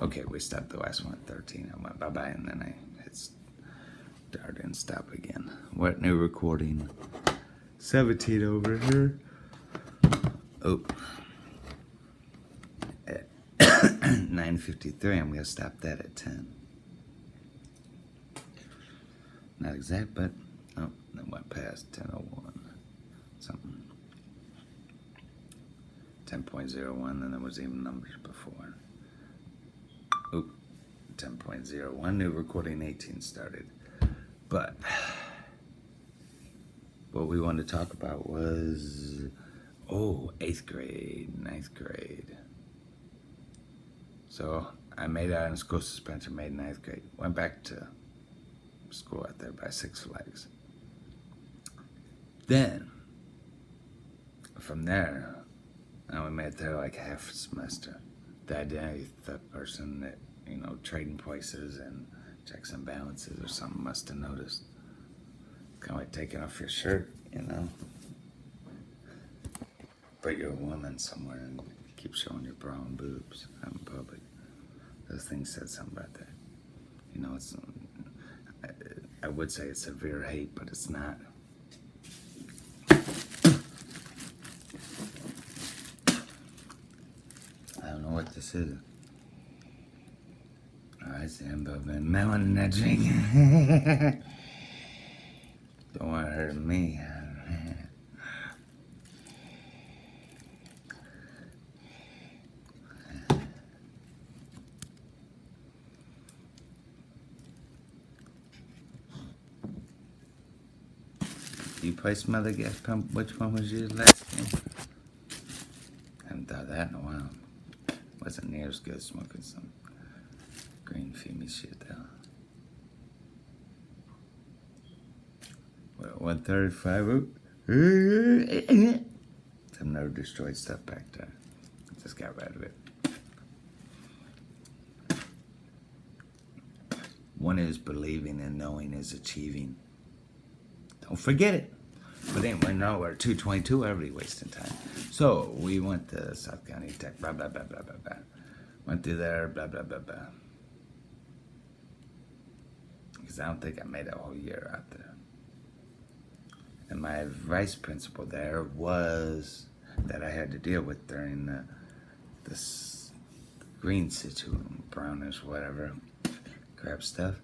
Okay, we stopped the last one at 13. I went bye-bye, and then I hit start and stop again. What new recording? 17 over here. Oh. At 9:53, I'm going to stop that at 10. Not exact, but, oh, that went past 10:01. Something. 10.01, and there was even numbers before. Oop, 10.01, new recording 18 started. But what we wanted to talk about was, 8th grade, 9th grade. So I made out in school suspension, made 9th grade. Went back to school out there by Six Flags. Then, from there, I only made it there like half a semester. The identity theft person that, trading places and checks and balances or something must have noticed. Kind of like taking off your shirt, But you're a woman somewhere and keep showing your bra and boobs out in public. Those things said something about that. It's, I would say it's severe hate, but it's not. I don't know what this is. I see him been melon in that drink. Don't want to hurt me. You play Smother Gas Pump? Which one was yours last game? I haven't thought that in a while. Wasn't near as good smoking some green fumey shit though. Well, 135. Some never destroyed stuff back there. Just got rid of it. One is believing and knowing is achieving. Don't forget it. But anyway, no, we're 222, everybody wasting time. So we went to South County Tech, blah, blah, blah, blah, blah, blah. Went through there, blah, blah, blah, blah. Because I don't think I made a whole year out there. And my vice principal there was, that I had to deal with during this green situation, brownish, whatever, crap stuff,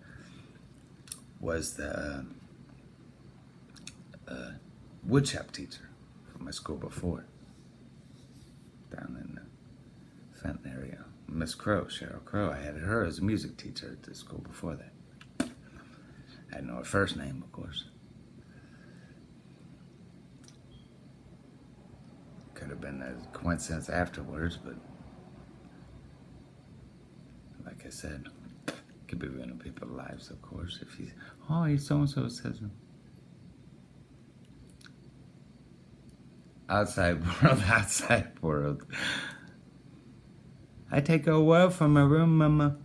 was the woodshop teacher from my school before, down in the Fenton area. Miss Crow, Cheryl Crow. I had her as a music teacher at the school before that. I didn't know her first name, of course. Could have been a coincidence afterwards, but like I said, could be ruining people's lives, of course. If he's so-and-so says him. Outside world. I take a while from my room, mama.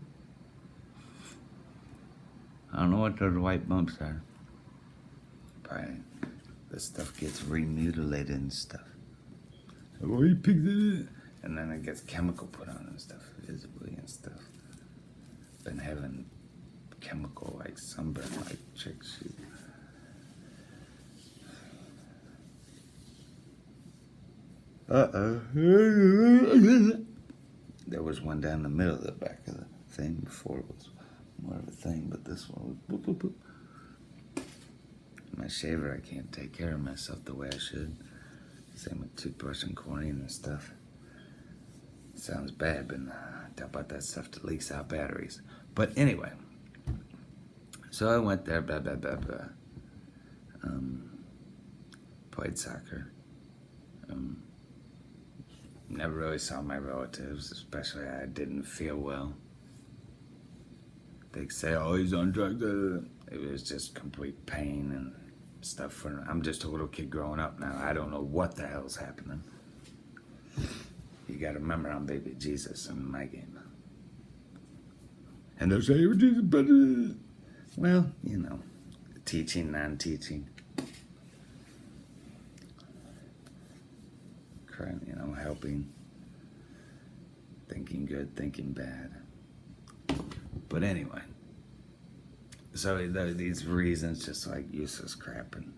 I don't know what those white bumps are. Probably this stuff gets remutilated and stuff. He picked it up. And then it gets chemical put on and stuff, visibly and stuff. Been having chemical like sunburn like chicks. There was one down the middle of the back of the thing. Before it was more of a thing, but this one was boop, boop, boop. My shaver, I can't take care of myself the way I should. Same with toothbrush and corning and stuff. Sounds bad, but talk about that stuff that leaks out batteries. But anyway, so I went there, blah, blah, blah, blah. Played soccer. Never really saw my relatives, especially I didn't feel well. They say, he's on drugs. It was just complete pain and stuff. I'm just a little kid growing up now. I don't know what the hell's happening. You gotta remember I'm baby Jesus in my game. And they'll say, Jesus, but, well, teaching, non-teaching. Helping, thinking good, thinking bad. But anyway, so these reasons, just like useless crap, and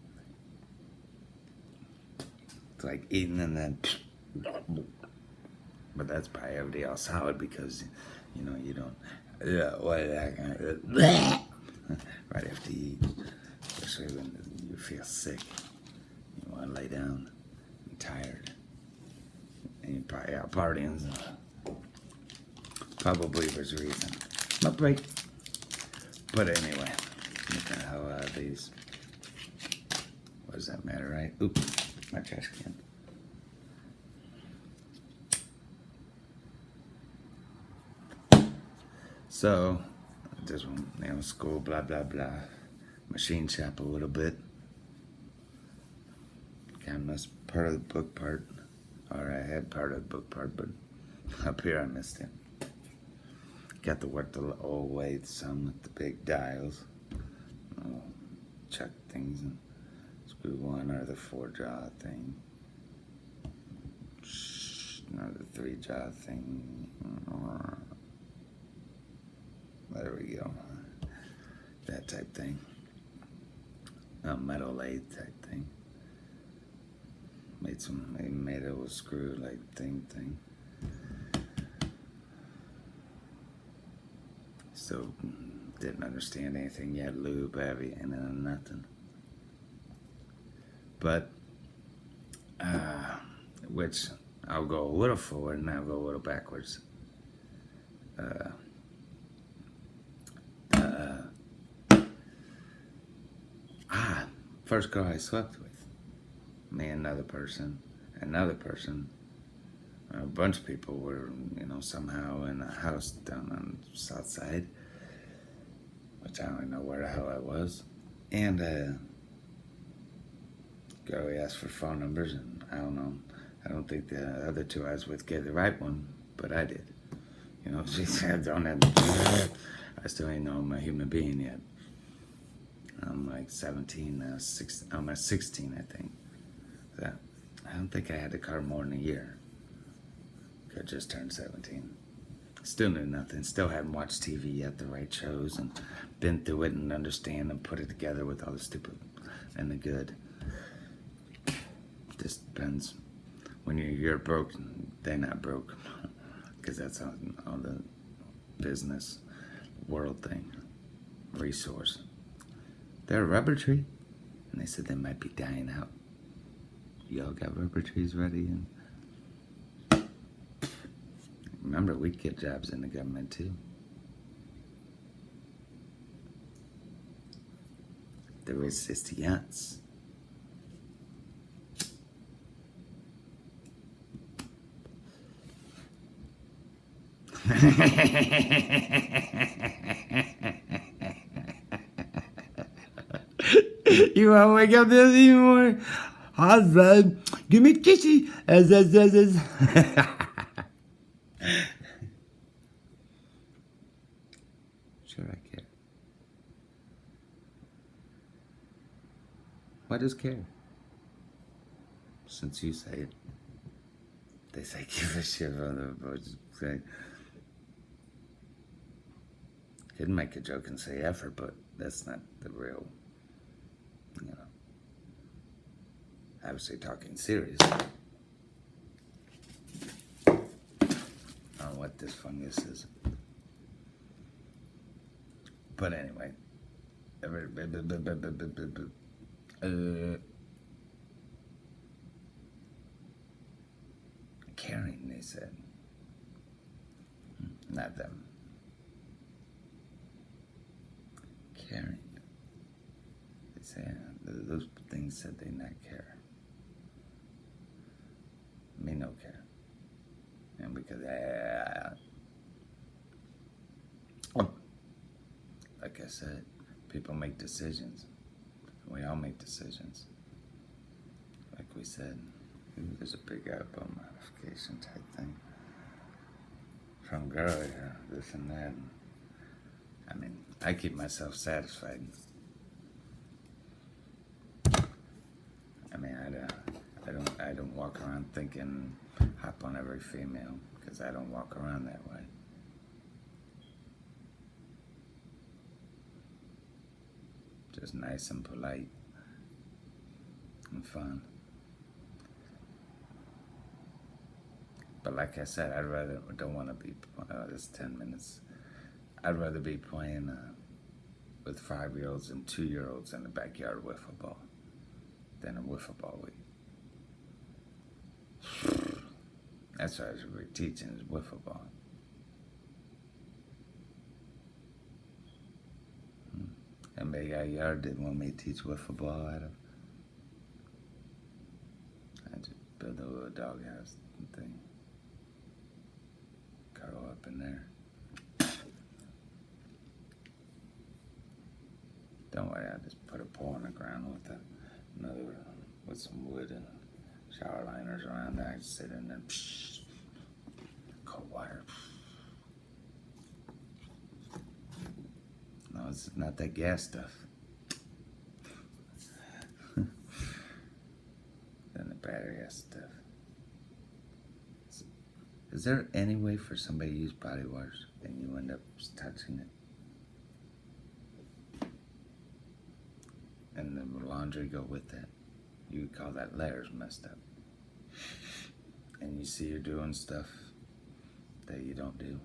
it's like eating and then, but that's probably every day all solid because, you know, you don't, right after you eat, especially when you feel sick, you want to lay down, you're tired, and you're probably out partying. So probably there's a reason. Not break. But anyway, look at how these. What does that matter, right? Oops, my trash can. So, just school, blah blah blah. Machine shop a little bit. Kind of part of the book part, or I had part of the book part, but up here I missed it. Got to work the old way, some with the big dials. Check things and screw one or the 4-jaw thing. Or the 3-jaw thing. There we go. That type thing. A metal lathe type thing. Made it with screw like thing. So didn't understand anything yet, lube, heavy, and then nothing. But, which I'll go a little forward and I'll go a little backwards. First girl I slept with. Me and another person, a bunch of people were, somehow in a house down on the south side, which I don't even know where the hell I was. And girl asked for phone numbers, and I don't know. I don't think the other two I was with gave the right one, but I did. She said, "Don't have." I still ain't know I'm a human being yet. I'm like 17 now. I'm at 16, I think. So I don't think I had the car more than a year. I just turned 17. Still knew nothing. Still hadn't watched TV yet, the right shows, and been through it and understand and put it together with all the stupid and the good. Just depends. When you're broke, they're not broke, because that's all the business world thing. Resource. They're a rubber tree, and they said they might be dying out. Y'all got rubber trees ready? And remember, we get jobs in the government too. The resistance. You want to wake up this anymore? Husband, give me a kissy. Sure, I care. Why does care? Since you say it. They say give a shit on the voice. Could make a joke and say effort, but that's not the real, obviously talking serious. I don't know what this fungus is. But anyway. Caring, they said. Not them. Caring. They say those things said they not care. Me no care. And because like I said, people make decisions. We all make decisions. Like we said, there's a big iPhone modification type thing. From girl, this and that. I mean, I keep myself satisfied. I mean, I don't walk around thinking hop on every female, because I don't walk around that way. Just nice and polite and fun. But like I said, don't want to be, it's 10 minutes. I'd rather be playing with 5-year-olds and 2-year-olds in the backyard wiffle ball than a wiffle ball league. That's what I should be teaching is wiffle ball. And maybe our yard didn't want me to teach wiffle ball out of. I just build a little doghouse thing. Curl up in there. Don't worry, I just put a pole on the ground with some wood and shower liners around there. I just sit in there, cold water. No, it's not that gas stuff. Then the battery gas stuff. Is there any way for somebody to use body wash and you end up touching it? And the laundry go with that. You would call that layers messed up. And you see you're doing stuff that you don't do.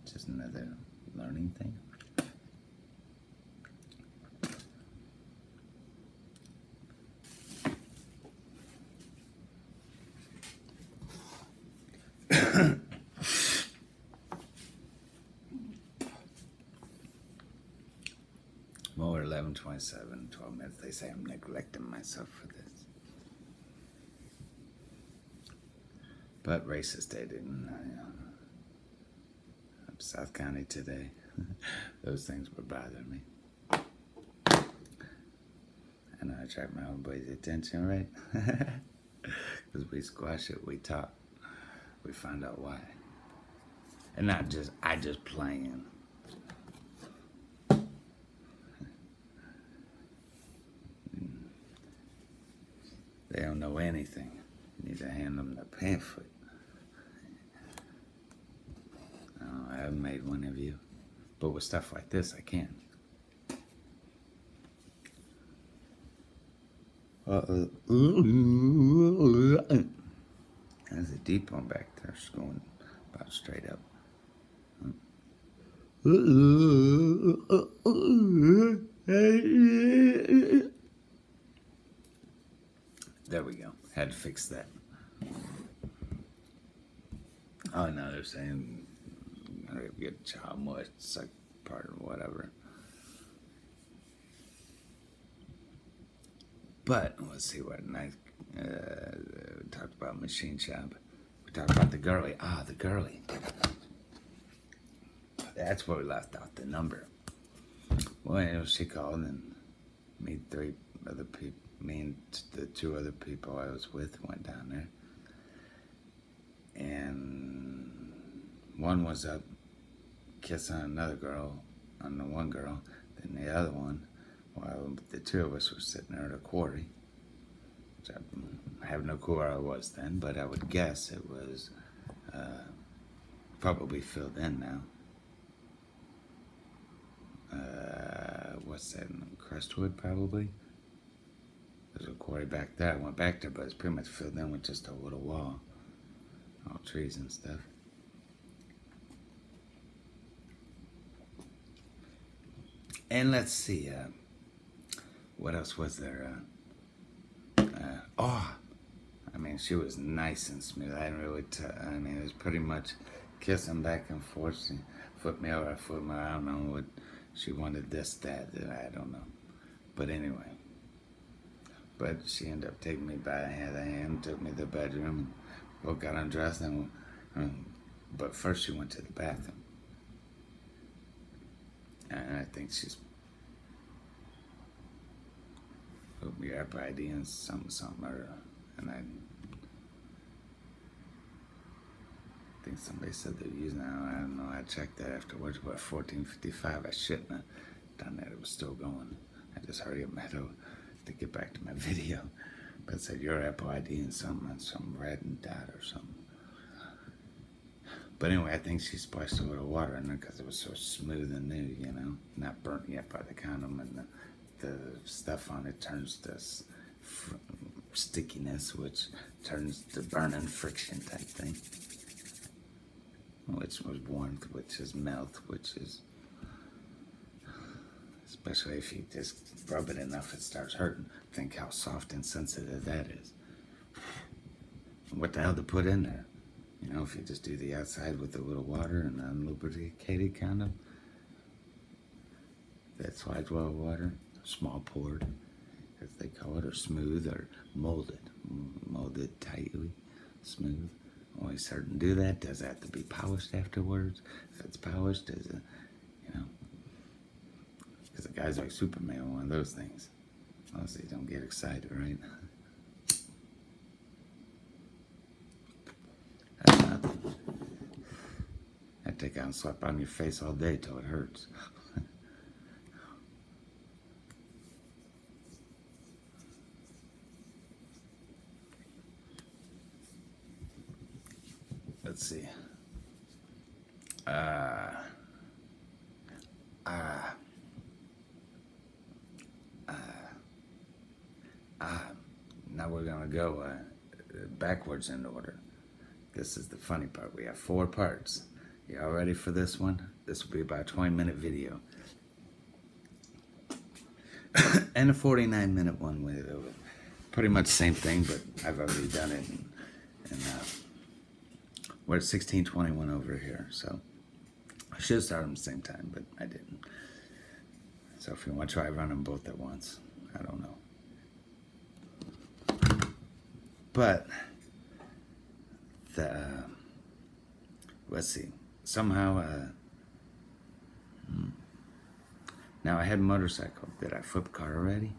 Just another learning thing. Well, we're 11:27, 12 minutes. They say I'm neglecting myself for this. But racist day didn't. I'm South County today. Those things were bothering me. I know I attract my own boy's attention, right? Because we squash it, we talk. We find out why. And not just, I just playing. They don't know anything. You need to hand them the pamphlet. Oh, I haven't made one of you. But with stuff like this, I can. There's a deep one back there. It's going about straight up. There we go. Had to fix that. Oh no, they're saying get child molest, suck part or whatever. But let's see what nice. We talked about machine shop. We talked about the girly. The girly. That's where we left out the number. Well, she called and me and the 2 other people I was with went down there. And one was up kissing another girl, on the one girl, then the other one, while the 2 of us were sitting there at a quarry. Which I have no clue where I was then, but I would guess it was probably filled in now. What's that, Crestwood probably? There's a quarry back there. I went back there, but it's pretty much filled in with just a little wall. All trees and stuff. And let's see, what else was there? I mean, she was nice and smooth. I didn't really, it was pretty much kissing back and forth. She flipped me over, I flipped me over. I don't know what she wanted, this, that, I don't know. But anyway. But she ended up taking me by the hand, took me to the bedroom, and both got undressed. But first she went to the bathroom. And I think she's put me up ID and something, and I think somebody said they're using it. I don't know. I checked that afterwards. But 14:55, I shouldn't have done that. It was still going. I just hurried up to get back to my video. But it said your Apple ID and some red and dot or something. But anyway, I think she splashed a little water in there because it was so smooth and new, you know, not burnt yet by the condom, and the stuff on it turns to stickiness, which turns to burning friction type thing, which was warmth, which is melt, which is, especially if you just rub it enough, it starts hurting. Think how soft and sensitive that is. What the hell to put in there? You know, if you just do the outside with a little water and unlubricated condom, that's white well water, small poured, as they call it, or smooth, or molded tightly, smooth. Only certain do that. Does it have to be polished afterwards? If it's polished, does it, you know? Because a guy's like Superman on one of those things. Honestly, don't get excited, right? That's nothing. I take out and slap on your face all day till it hurts. Let's see. Now we're gonna go backwards in order. This is the funny part. We have 4 parts. Y'all ready for this one? This will be about a 20-minute video. And a 49-minute one with pretty much the same thing, but I've already done it. And we're at 16:21 over here, so I should have started them at the same time, but I didn't. So if you want to try running them both at once, I don't know. But let's see. Somehow, now I had a motorcycle. Did I flip car already?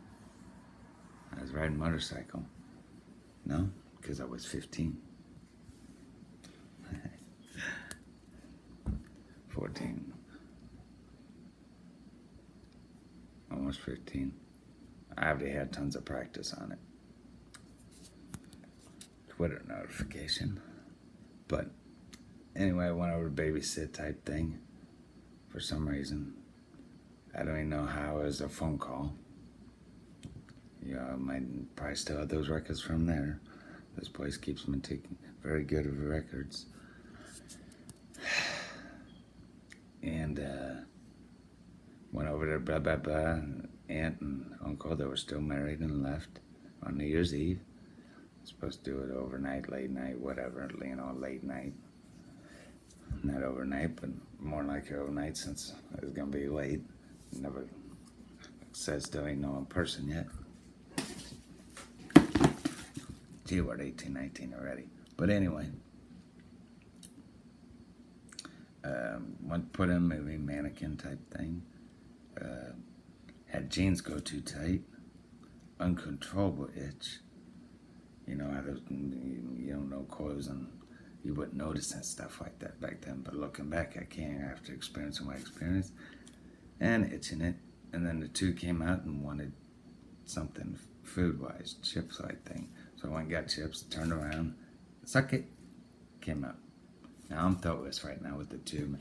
I was riding a motorcycle. No, because I was 15. 14. Almost 15. I already had tons of practice on it. Twitter notification. But anyway, I went over to babysit type thing for some reason. I don't even know how. It was a phone call. Yeah, I might probably still have those records from there. This place keeps me taking very good of records. And went over there, blah, blah, blah. Aunt and uncle, they were still married and left on New Year's Eve. Supposed to do it overnight, late night, whatever, you know, late night. Not overnight, but more like overnight since it was going to be late. Never says still ain't no in person yet. Gee, we're at 18, 19 already. But anyway. Went put in a movie, mannequin type thing. Had jeans go too tight. Uncontrollable itch. You know how you don't know clothes and you wouldn't notice that stuff like that back then. But looking back, I can't after experiencing my experience and itching it. And then the 2 came out and wanted something food-wise, chips-like thing. So I went and got chips, turned around, suck it, came out. Now I'm thoughtless right now with the 2.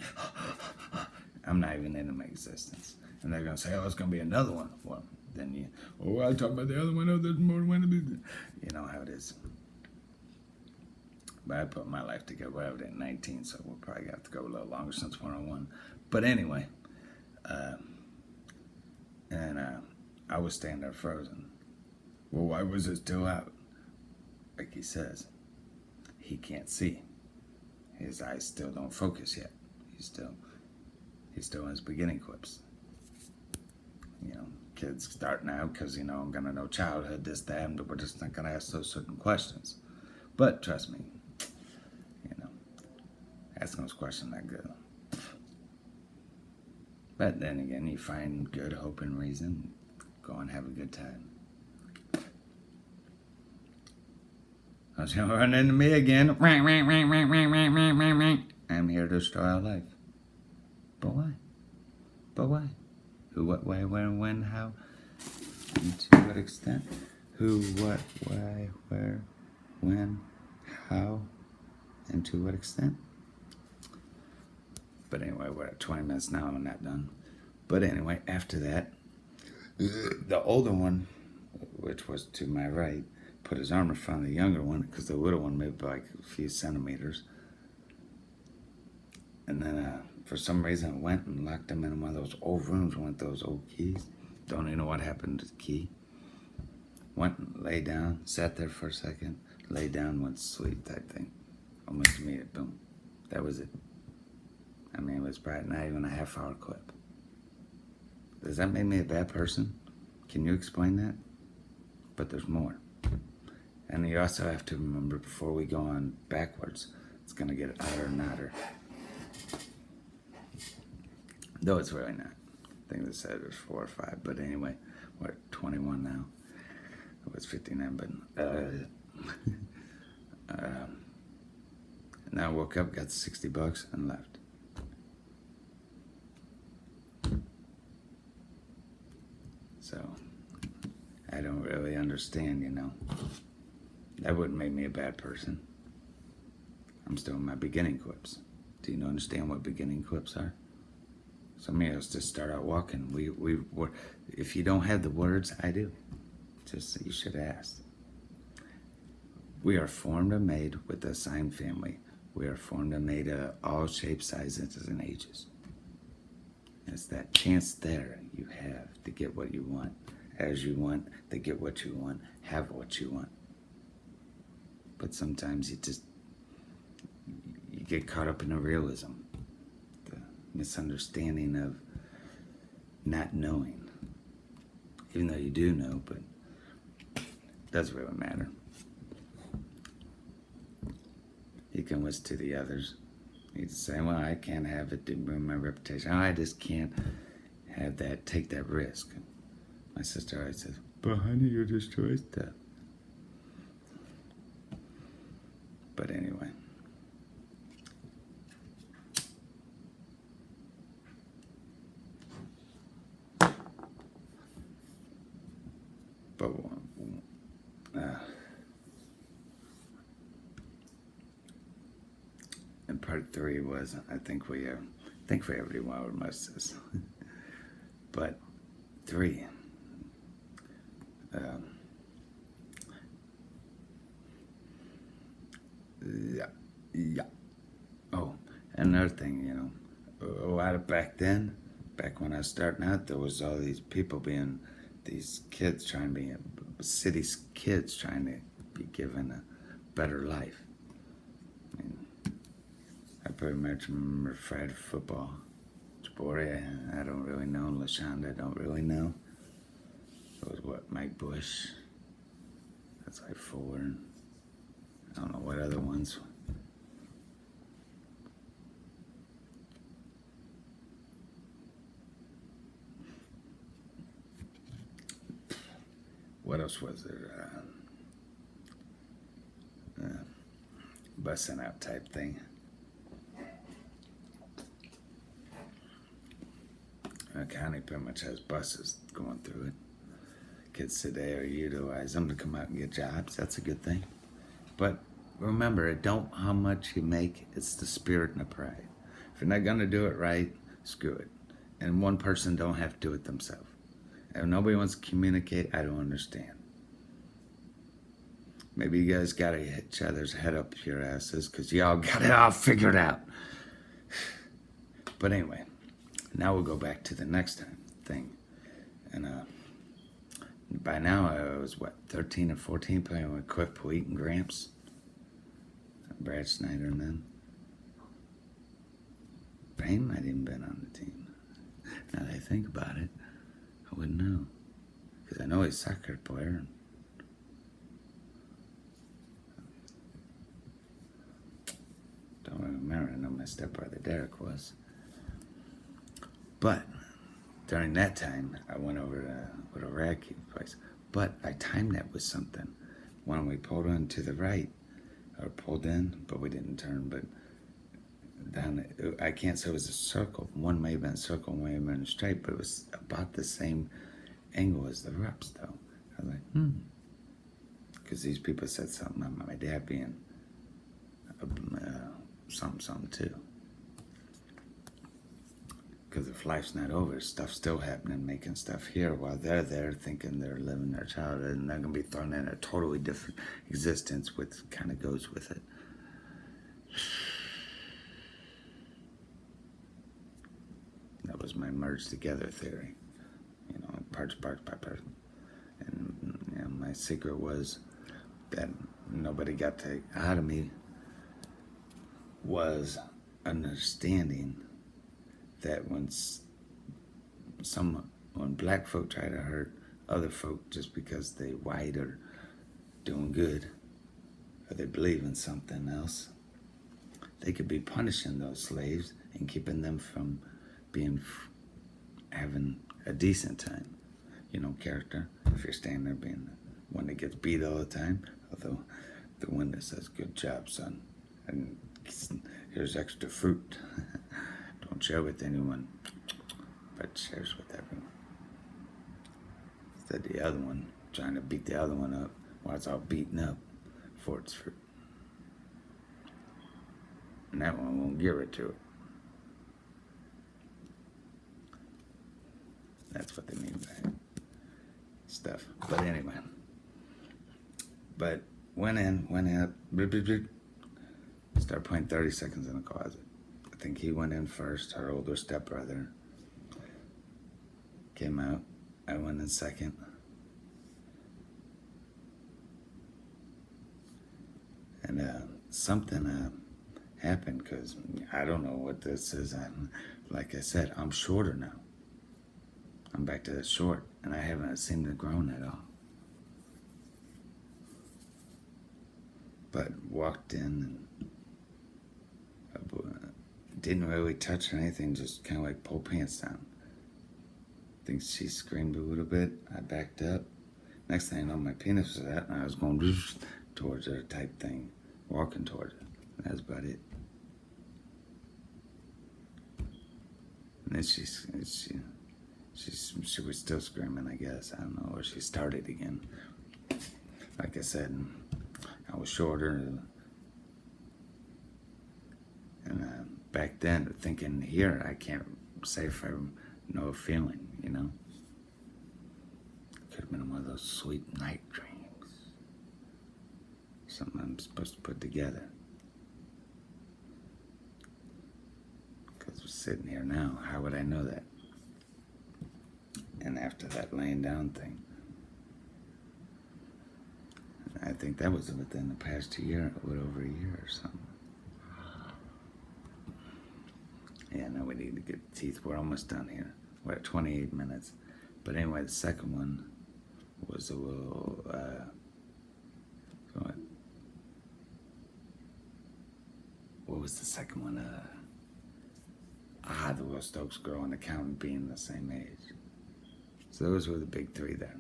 I'm not even into my existence. And they're going to say, oh, it's going to be another one. Well, then I'll talk about the other one. Oh, there's more one to be. You know how it is. But I put my life together. I was at 19, so we'll probably have to go a little longer since 101. But anyway, I was standing there frozen. Well, why was it still out? Like he says, he can't see. His eyes still don't focus yet. He's still in his beginning clips. You know, kids starting out because, you know, I'm going to know childhood, this, that, and we're just not going to ask those certain questions. But trust me, you know, asking those questions not good. But then again, you find good hope and reason, go and have a good time. I was going to run into me again. I'm here to destroy our life. But why? But why? Who, what, why, when, how? And to what extent? who, what, why, where, when, how, and to what extent. But anyway, we're at 20 minutes now. I'm not done. But anyway, after that, the older one, which was to my right, put his arm in front of the younger one because the little one moved by like a few centimeters. And then for some reason, I went and locked him in one of those old rooms with those old keys. Don't even know what happened to the key. Went and lay down, sat there for a second, lay down, went to sleep type thing. Almost immediate, boom. That was it. I mean, it was probably not even a half-hour clip. Does that make me a bad person? Can you explain that? But there's more. And you also have to remember, before we go on backwards, it's going to get odder and odder. Though it's really not. I think they said it was 4 or 5. But anyway, we're at 21 now. It was 59, but... and I woke up, got $60 and left. So, I don't really understand, you know. That wouldn't make me a bad person. I'm still in my beginning clips. Do you understand what beginning clips are? Some of us just start out walking. We're, if you don't have the words, I do. Just you should ask. We are formed and made with the assigned family. We are formed and made of all shapes, sizes, and ages. It's that chance there you have to get what you want, as you want, to get what you want, have what you want. But sometimes you get caught up in the realism, the misunderstanding of not knowing. Even though you do know, but it doesn't really matter. You can listen to the others. You can say, well, I can't have it, didn't ruin my reputation. I just can't have that, take that risk. My sister always says, but honey, you're destroyed stuff. But anyway. But and part 3 was, I think we already went over most of this. But 3. Yeah. Oh, another thing, you know, a lot of back when I was starting out, there was all these people these kids trying to be, city kids trying to be given a better life. I mean, I pretty much remember Friday football. Sporty, I don't really know. LaShonda, I don't really know. It was what, Mike Bush? That's like 4. I don't know what other ones. What else was there? Busing out type thing. The county pretty much has buses going through it. Kids today are utilized them to come out and get jobs. That's a good thing. But remember, it don't how much you make, it's the spirit and the pride. If you're not gonna do it right, screw it. And one person don't have to do it themselves. If nobody wants to communicate, I don't understand. Maybe you guys gotta hit each other's head up your asses because y'all got it all figured out. But anyway, now we'll go back to the next thing. And by now I was, 13 or 14, playing with Quick Pete and Gramps. Brad Snyder and them. Brain might even been on the team. Now that I think about it, I wouldn't know. Because I know he's a soccer player. Don't remember. I know my stepbrother Derek was. But during that time, I went over to a ragkeep place. But I timed that with something. When we pulled on to the right, or pulled in, but we didn't turn, but down, I can't say it was a circle. One may have been a circle, one may have been straight, but it was about the same angle as the reps, though. I was like, because these people said something about my dad being something too. Because if life's not over, stuff's still happening, making stuff here while they're there thinking they're living their childhood, and they're going to be thrown in a totally different existence, which kind of goes with it. That was my merged together theory, parts by parts. And my secret was that nobody got to out of me was understanding that when black folk try to hurt other folk just because they white or doing good or they believe in something else, they could be punishing those slaves and keeping them from having a decent time. Character. If you're standing there being the one that gets beat all the time, although the one that says, "Good job, son," and here's extra fruit. Don't share with anyone, but shares with everyone. Instead, the other one trying to beat the other one up while it's all beaten up for its fruit. And that one won't give it to it. That's what they mean by stuff. But anyway. But went out, started playing 30 Seconds in the Closet. I think he went in first, her older stepbrother came out. I went in second. And something happened, because I don't know what this is. Like I said, I'm shorter now. I'm back to the short, and I haven't seemed to grown at all. But walked in and didn't really touch anything, just kind of like pull pants down. I think she screamed a little bit. I backed up. Next thing I know, my penis was out, and I was going towards her type thing, walking towards her. That's about it. And then she was still screaming, I guess. I don't know, or she started again. Like I said, I was shorter. And back then, thinking here, I can't say for no feeling, Could have been one of those sweet night dreams. Something I'm supposed to put together. Because we're sitting here now, how would I know that? And after that laying down thing, I think that was within the past year, a little over a year or something. Yeah, now we need to get teeth. We're almost done here. We're at 28 minutes. But anyway, the second one was a little, what was the second one? The Will Stokes girl and the accountant being the same age. So those were the big three there.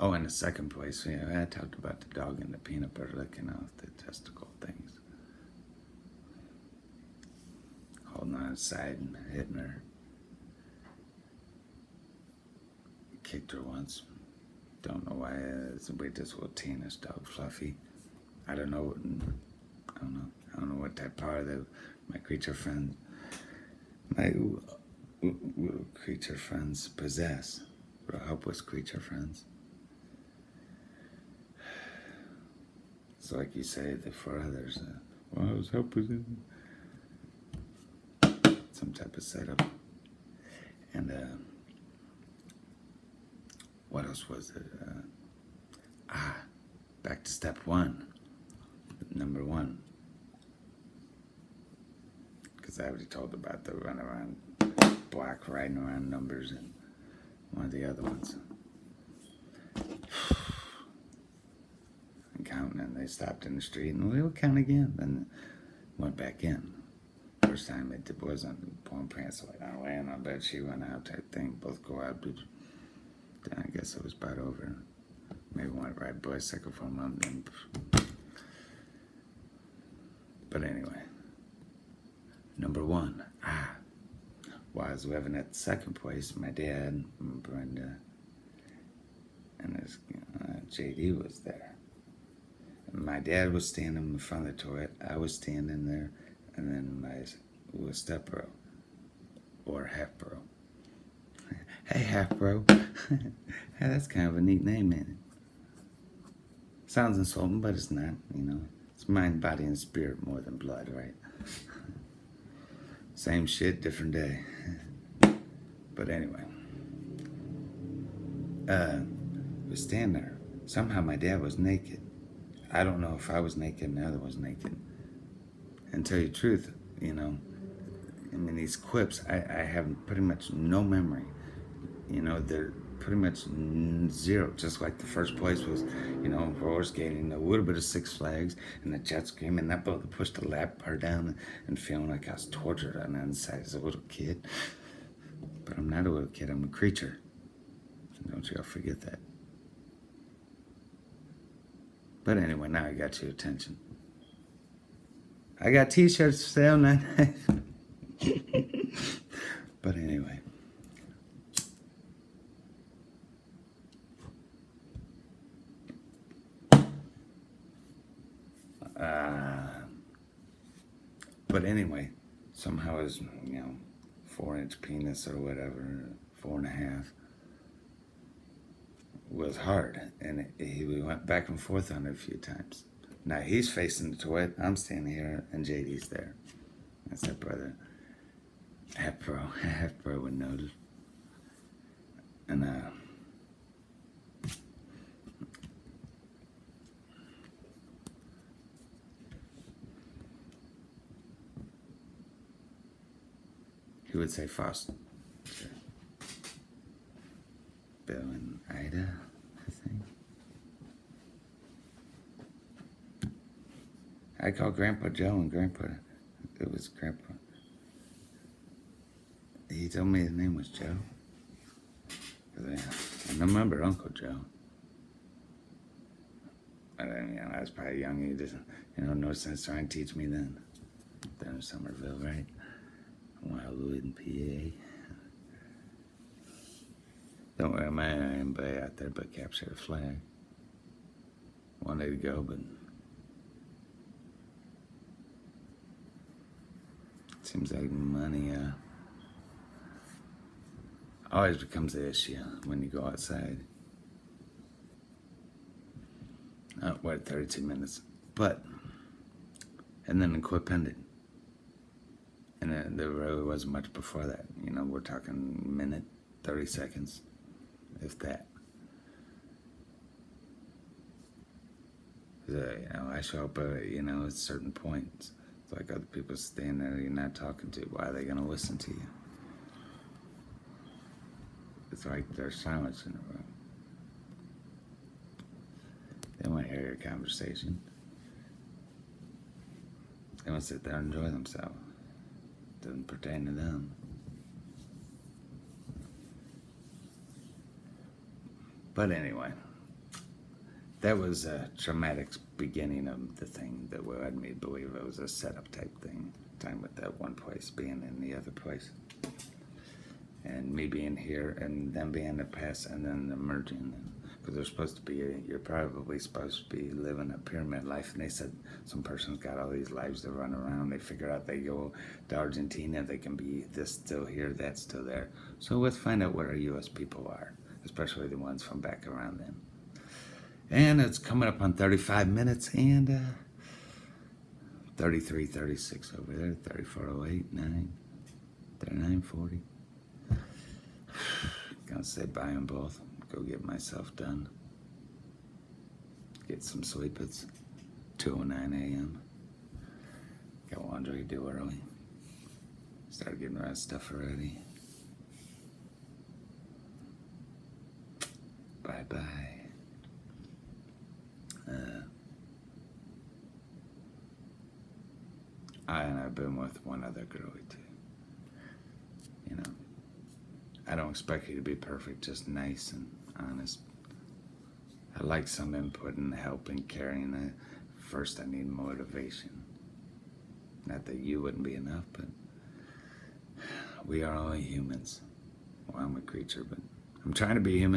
Oh, in the second place, I talked about the dog and the peanut butter licking off the testicle things. Holding on his side and hitting her. Kicked her once. Don't know why. With this little Tina's dog, Fluffy. I don't know what that part of my creature friends, my little creature friends possess. Real helpless creature friends. So like you say, for others, I was helpless. Some type of setup. And what else was it? Back to step one. Number one. Because I already told about the run around block, riding around numbers, and one of the other ones. And counting, and they stopped in the street, and we'll count again. Then went back in. First time it wasn't pulling pants away, not laying on bed. She went out type thing. Both go out. Then I guess it was about over. Maybe want to ride bicycle for a month. But anyway, number one. While I was living at the second place, my dad, and Brenda, and his JD was there. And my dad was standing in front of the toilet. I was standing there, and then my step-bro, or half-bro. Hey, half-bro. Hey, that's kind of a neat name, man. Sounds insulting, but it's not, you know. It's mind, body, and spirit more than blood, right? Same shit, different day. But anyway. We stand there. Somehow my dad was naked. I don't know if I was naked and the other was naked. And tell you the truth, you know, I mean, these quips, I have pretty much no memory. You know, they're pretty much zero, just like the first place was, you know, roller skating, a little bit of Six Flags, and the jet ski, and that boat pushed the lap bar down and feeling like I was tortured on the inside as a little kid. But I'm not a little kid, I'm a creature. Don't you ever forget that. But anyway, now I got your attention. I got t-shirts for sale now. But anyway. But anyway, somehow his, you know, 4-inch penis or whatever, 4.5, was hard. And we went back and forth on it a few times. Now he's facing the toilet, I'm standing here, and JD's there. I said, brother, half-bro would notice. And, he would say Foster. Bill and Ida, I think. I called Grandpa Joe, and it was Grandpa. He told me his name was Joe. I remember Uncle Joe. But you know, I was probably young. He just, you know, no sense trying to teach me then. Down in Somerville, right? Wildwood and PA. Don't wear my anybody out there but capture a flag. Wanted to go, but seems like money always becomes the issue when you go outside. What, 32 minutes? But, and then the quip ended. And there really wasn't much before that. You know, we're talking minute, 30 seconds, if that. You know, I show up, you know, at certain points. It's like other people standing there you're not talking to. Why are they going to listen to you? It's like there's silence in the room. They want to hear your conversation. They want to sit there and enjoy themselves. Doesn't pertain to them. But anyway, that was a traumatic beginning of the thing that led me to believe it was a setup type thing. Time with that one place being in the other place. And me being here and them being in the past and then emerging. Because they're supposed to be, you're probably supposed to be living a pyramid life. And they said some person's got all these lives to run around. They figure out they go to Argentina, they can be this still here, that still there. So let's find out what our U.S. people are, especially the ones from back around then. And it's coming up on 35 minutes and 33, 36 over there, 3408, 9, 39, 40. Gonna say bye on both. Go get myself done. Get some sleep. It's 2:09 a.m. Got laundry to do early. Started getting the rest stuff ready. Bye-bye. I've been with one other girlie too. You know, I don't expect you to be perfect, just nice and honest. I like some input and help and caring. First, I need motivation. Not that you wouldn't be enough, but we are only humans. Well, I'm a creature, but I'm trying to be human.